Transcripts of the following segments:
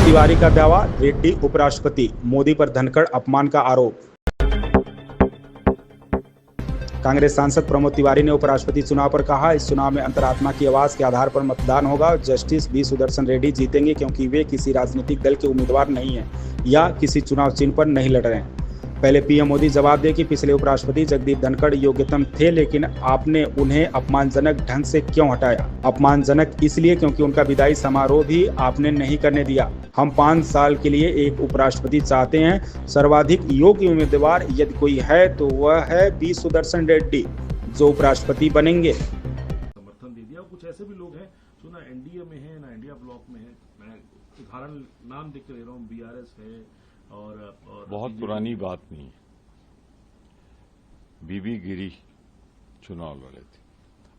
तिवारी का दावा, रेड्डी उपराष्ट्रपति, मोदी पर धनखड़ अपमान का आरोप। कांग्रेस सांसद प्रमोद तिवारी ने उपराष्ट्रपति चुनाव पर कहा, इस चुनाव में अंतरात्मा की आवाज के आधार पर मतदान होगा। जस्टिस बी सुदर्शन रेड्डी जीतेंगे क्योंकि वे किसी राजनीतिक दल के उम्मीदवार नहीं हैं या किसी चुनाव चिन्ह पर नहीं लड़ रहे हैं। पहले पीएम मोदी जवाब दे कि पिछले उपराष्ट्रपति जगदीप धनखड़ योग्यतम थे, लेकिन आपने उन्हें अपमानजनक ढंग से क्यों हटाया? अपमानजनक इसलिए क्योंकि उनका विदाई समारोह भी आपने नहीं करने दिया। हम 5 साल के लिए एक उपराष्ट्रपति चाहते हैं। सर्वाधिक योग्य उम्मीदवार यदि कोई है तो वह है बी सुदर्शन रेड्डी, जो उपराष्ट्रपति बनेंगे। समर्थन दे दिया। कुछ ऐसे भी लोग हैं जो ना एनडीए में है ना इंडिया ब्लॉक में है। मैं उदाहरण नाम देख ले रहा हूँ, बीआरएस है और बहुत पुरानी बात नहीं है। बीबी गिरी चुनाव लड़े थे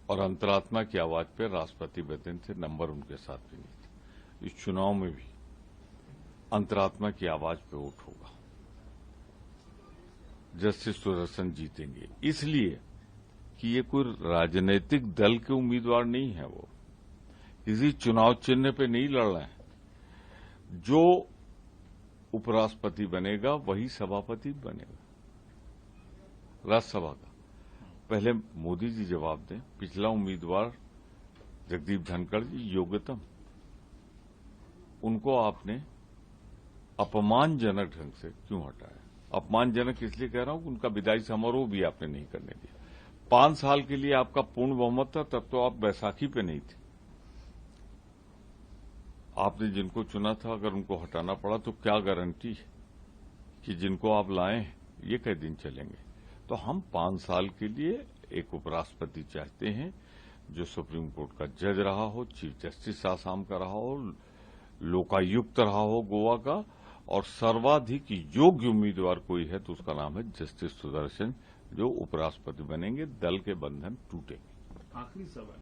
और अंतरात्मा की आवाज पे राष्ट्रपति बने थे, नंबर उनके साथ भी नहीं थे। इस चुनाव में भी अंतरात्मा की आवाज पे वोट होगा। जस्टिस सुदर्शन जीतेंगे इसलिए कि ये कोई राजनीतिक दल के उम्मीदवार नहीं है, वो किसी चुनाव चिन्ह पे नहीं लड़ रहे हैं। जो उपराष्ट्रपति बनेगा वही सभापति बनेगा राज्यसभा का। पहले मोदी जी जवाब दें, पिछला उम्मीदवार जगदीप धनखड़ जी योग्यतम, उनको आपने अपमानजनक ढंग से क्यों हटाया? अपमानजनक इसलिए कह रहा हूं कि उनका विदाई समारोह भी आपने नहीं करने दिया। 5 साल के लिए आपका पूर्ण बहुमत था, तब तो आप बैसाखी पे नहीं थे। आपने जिनको चुना था, अगर उनको हटाना पड़ा तो क्या गारंटी है कि जिनको आप लाए ये कई दिन चलेंगे? तो हम 5 साल के लिए एक उपराष्ट्रपति चाहते हैं जो सुप्रीम कोर्ट का जज रहा हो, चीफ जस्टिस आसाम का रहा हो, लोकायुक्त रहा हो गोवा का, और सर्वाधिक योग्य उम्मीदवार कोई है तो उसका नाम है जस्टिस सुदर्शन, जो उपराष्ट्रपति बनेंगे। दल के बंधन टूटेंगे। आखिरी सवाल